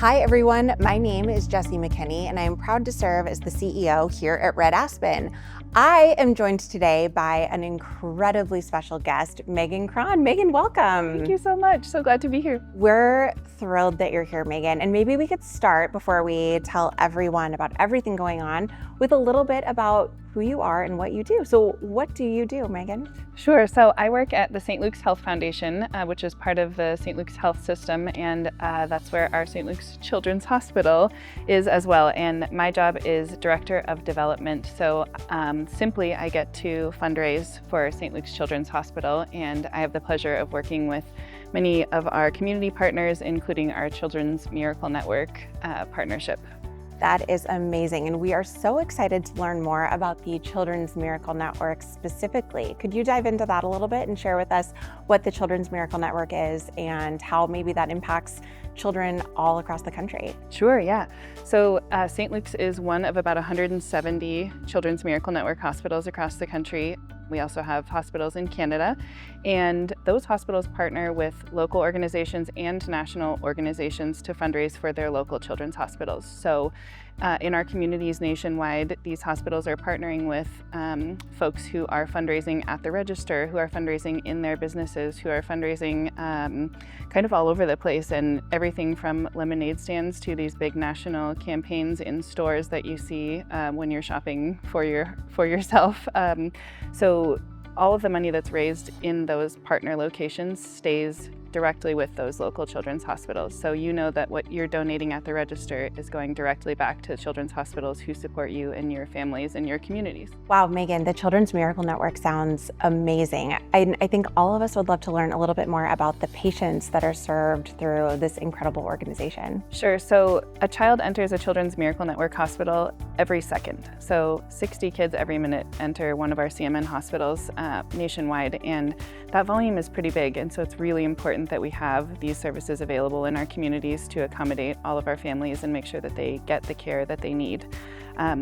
Hi everyone, my name is Jessie McKinney and I am proud to serve as the CEO here at Red Aspen. I am joined today by an incredibly special guest, Megan Cron. Megan, welcome. Thank you so much. So glad to be here. We're thrilled that you're here, Megan. And maybe we could start before we tell everyone about everything going on with a little bit about who you are and what you do. So what do you do, Megan? Sure. So I work at the St. Luke's Health Foundation, which is part of the St. Luke's Health System, and that's where our St. Luke's Children's Hospital is as well. And my job is Director of Development. So simply, I get to fundraise for St. Luke's Children's Hospital, and I have the pleasure of working with many of our community partners, including our Children's Miracle Network partnership. That is amazing, and we are so excited to learn more about the Children's Miracle Network specifically. Could you dive into that a little bit and share with us what the Children's Miracle Network is and how maybe that impacts children all across the country? Sure, yeah. So St. Luke's is one of about 170 Children's Miracle Network hospitals across the country. We also have hospitals in Canada, and those hospitals partner with local organizations and national organizations to fundraise for their local children's hospitals. So in our communities nationwide, these hospitals are partnering with folks who are fundraising at the register, who are fundraising in their businesses, who are fundraising kind of all over the place, and everything from lemonade stands to these big national campaigns in stores that you see when you're shopping for yourself. So all of the money that's raised in those partner locations stays directly with those local children's hospitals. So you know that what you're donating at the register is going directly back to children's hospitals who support you and your families and your communities. Wow, Megan, the Children's Miracle Network sounds amazing. I think all of us would love to learn a little bit more about the patients that are served through this incredible organization. Sure, so a child enters a Children's Miracle Network hospital every second. So 60 kids every minute enter one of our CMN hospitals nationwide, and that volume is pretty big, and so it's really important that we have these services available in our communities to accommodate all of our families and make sure that they get the care that they need.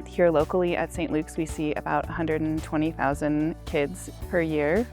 Here locally at St. Luke's, we see about 120,000 kids per year,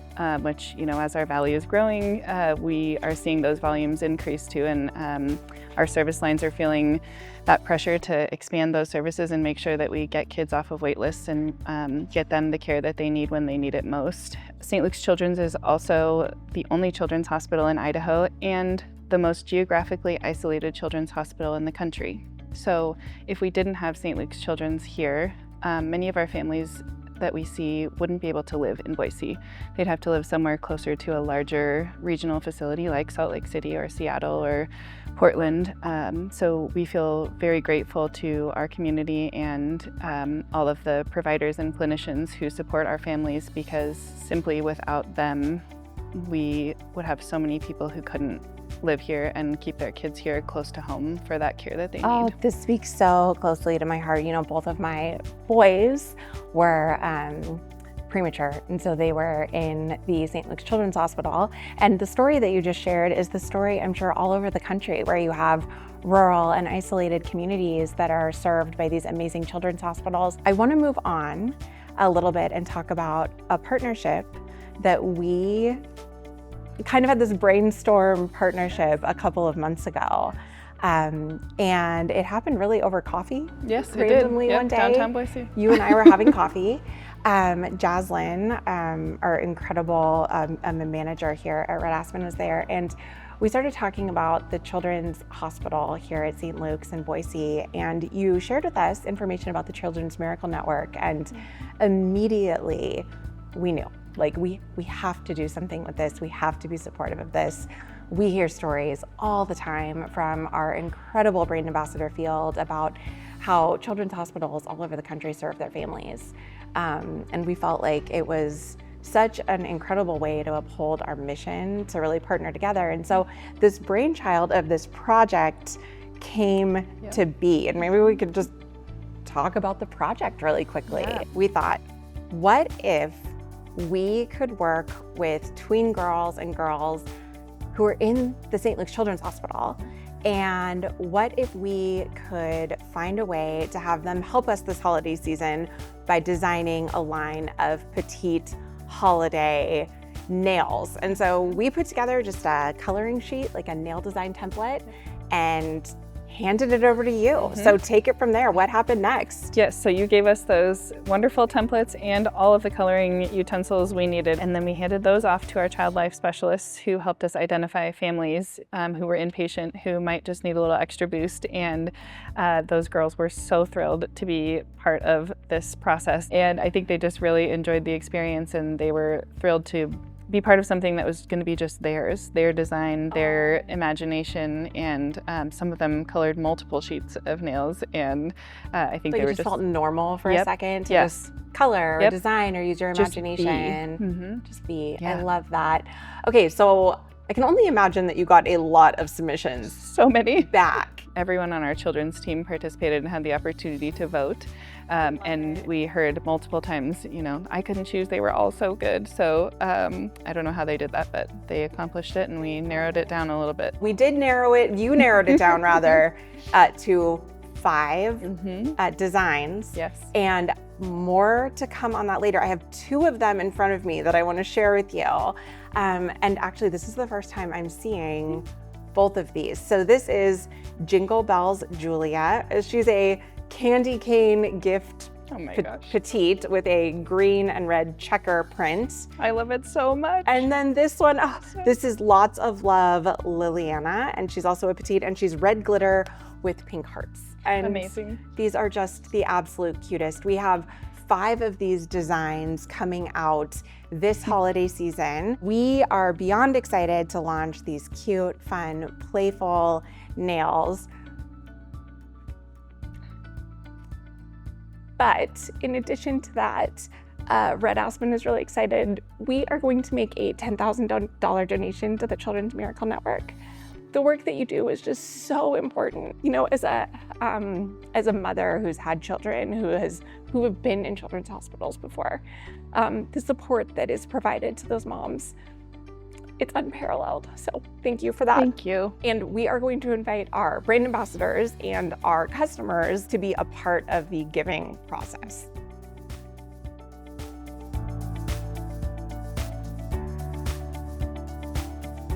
which, you know, as our valley is growing, we are seeing those volumes increase too, and our service lines are feeling that pressure to expand those services and make sure that we get kids off of wait lists and get them the care that they need when they need it most. St. Luke's Children's is also the only children's hospital in Idaho and the most geographically isolated children's hospital in the country. So if we didn't have St. Luke's Children's here, many of our families that we see wouldn't be able to live in Boise. They'd have to live somewhere closer to a larger regional facility like Salt Lake City or Seattle or Portland. So we feel very grateful to our community and all of the providers and clinicians who support our families, because simply without them, we would have so many people who couldn't live here and keep their kids here close to home for that care that they need. Oh, this speaks so closely to my heart. You know, both of my boys were premature, and so they were in the St. Luke's Children's Hospital. And the story that you just shared is the story, I'm sure, all over the country, where you have rural and isolated communities that are served by these amazing children's hospitals. I want to move on a little bit and talk about a partnership that we kind of had this brainstorm partnership a couple of months ago. And it happened really over coffee. Yes, it randomly did. Yep, one day. Downtown Boise. You and I were having coffee. Jaslyn, our incredible manager here at Red Aspen, was there, and we started talking about the Children's Hospital here at St. Luke's in Boise, and you shared with us information about the Children's Miracle Network, and immediately we knew, like, we have to do something with this. We have to be supportive of this. We hear stories all the time from our incredible brand ambassador field about how children's hospitals all over the country serve their families. And we felt like it was such an incredible way to uphold our mission, to really partner together. And so this brainchild of this project came to be, and maybe we could just talk about the project really quickly. Yeah. We thought, what if we could work with tween girls and girls who are in the St. Luke's Children's Hospital, and what if we could find a way to have them help us this holiday season by designing a line of petite holiday nails. And so we put together just a coloring sheet, like a nail design template, and handed it over to you. So take it from there. What happened next? Yes, so you gave us those wonderful templates and all of the coloring utensils we needed. And then we handed those off to our child life specialists who helped us identify families who were inpatient who might just need a little extra boost. And those girls were so thrilled to be part of this process. And I think they just really enjoyed the experience, and they were thrilled to be part of something that was going to be just theirs, their design, their imagination, and some of them colored multiple sheets of nails, and I think Like they were just felt normal for a second to Yep. just color or design or use your Just imagination. Just be. Yeah. I love that. Okay, so I can only imagine that you got a lot of submissions so many. back. Everyone on our children's team participated and had the opportunity to vote. And we heard multiple times, you know, I couldn't choose, they were all so good. So I don't know how they did that, but they accomplished it, and we narrowed it down a little bit. We did narrow it, you narrowed it down rather, to 5 designs. Yes. And more to come on that later. I have 2 of them in front of me that I want to share with you. And actually, this is the first time I'm seeing both of these. So this is Jingle Bells Julia. She's a candy cane gift Oh my gosh. petite with a green and red checker print. I love it so much. And then this one, this is Lots of Love Liliana, and she's also a petite, and she's red glitter with pink hearts. And amazing. These are just the absolute cutest. We have 5 of these designs coming out this holiday season. We are beyond excited to launch these cute, fun, playful nails. But in addition to that, Red Aspen is really excited. We are going to make a $10,000 donation to the Children's Miracle Network. The work that you do is just so important. You know, as a mother who's had children who have been in children's hospitals before, the support that is provided to those moms, it's unparalleled. So thank you for that. Thank you. And we are going to invite our brand ambassadors and our customers to be a part of the giving process.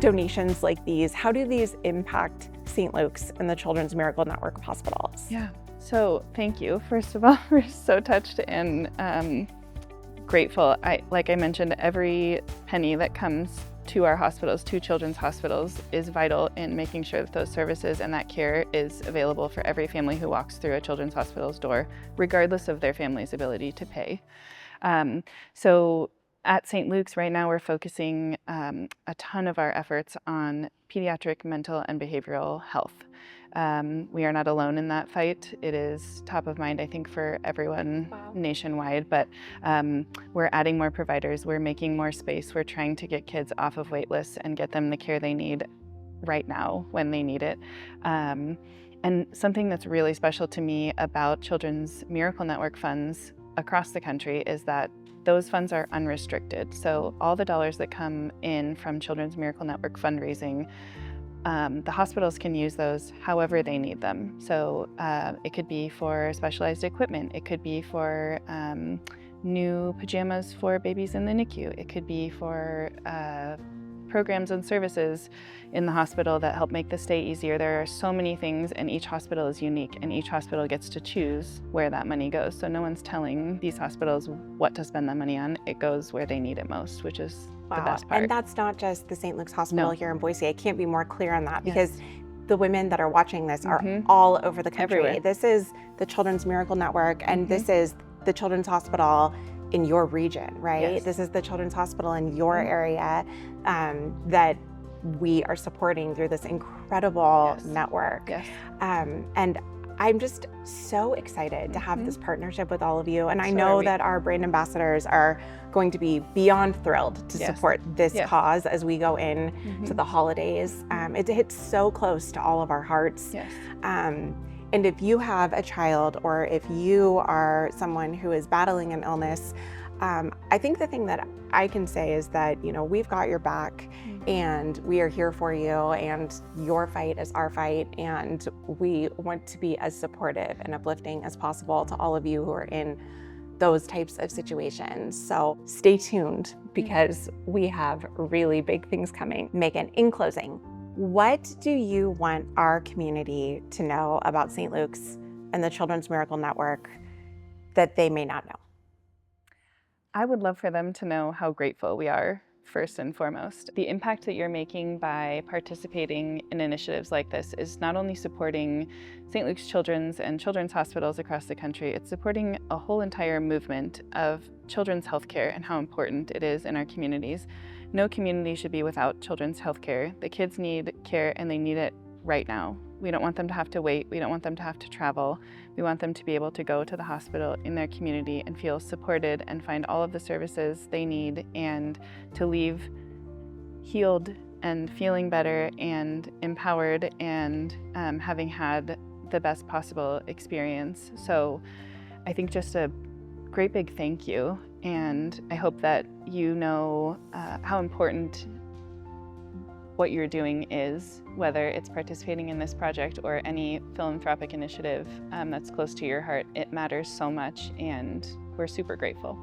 Donations like these, how do these impact St. Luke's and the Children's Miracle Network of hospitals? Yeah. So thank you. First of all, we're so touched and grateful. Like I mentioned, every penny that comes to our hospitals, to children's hospitals, is vital in making sure that those services and that care is available for every family who walks through a children's hospital's door, regardless of their family's ability to pay. So at St. Luke's right now, we're focusing a ton of our efforts on pediatric mental and behavioral health. We are not alone in that fight. It is top of mind, I think, for everyone nationwide, but we're adding more providers, we're making more space, we're trying to get kids off of wait lists and get them the care they need right now when they need it. And something that's really special to me about Children's Miracle Network funds across the country is that those funds are unrestricted. So all the dollars that come in from Children's Miracle Network fundraising, the hospitals can use those however they need them. So it could be for specialized equipment, it could be for new pajamas for babies in the NICU, it could be for programs and services in the hospital that help make the stay easier. There are so many things, and each hospital is unique, and each hospital gets to choose where that money goes. So no one's telling these hospitals what to spend that money on. It goes where they need it most, which is the best part. And that's not just the St. Luke's Hospital here in Boise. I can't be more clear on that, Yes. because the women that are watching this are all over the country. Everywhere. This is the Children's Miracle Network, and this is the Children's Hospital in your region, right? Yes. This is the Children's Hospital in your area that we are supporting through this incredible network. Yes. And I'm just so excited to have this partnership with all of you. And I know that our brand ambassadors are going to be beyond thrilled to support this cause as we go in to the holidays. It hits so close to all of our hearts. Yes. And if you have a child, or if you are someone who is battling an illness, I think the thing that I can say is that, you know, we've got your back and we are here for you, and your fight is our fight, and we want to be as supportive and uplifting as possible to all of you who are in those types of situations. So stay tuned, because we have really big things coming. Megan, in closing, What do you want our community to know about St. Luke's and the Children's Miracle Network that they may not know? I would love for them to know how grateful we are, first and foremost. The impact that you're making by participating in initiatives like this is not only supporting St. Luke's Children's and children's hospitals across the country, it's supporting a whole entire movement of children's healthcare and how important it is in our communities. No community should be without children's healthcare. The kids need care and they need it right now. We don't want them to have to wait. We don't want them to have to travel. We want them to be able to go to the hospital in their community and feel supported and find all of the services they need and to leave healed and feeling better and empowered and having had the best possible experience. So I think just a great big thank you, and I hope that you know how important what you're doing is, whether it's participating in this project or any philanthropic initiative that's close to your heart. It matters so much, and we're super grateful.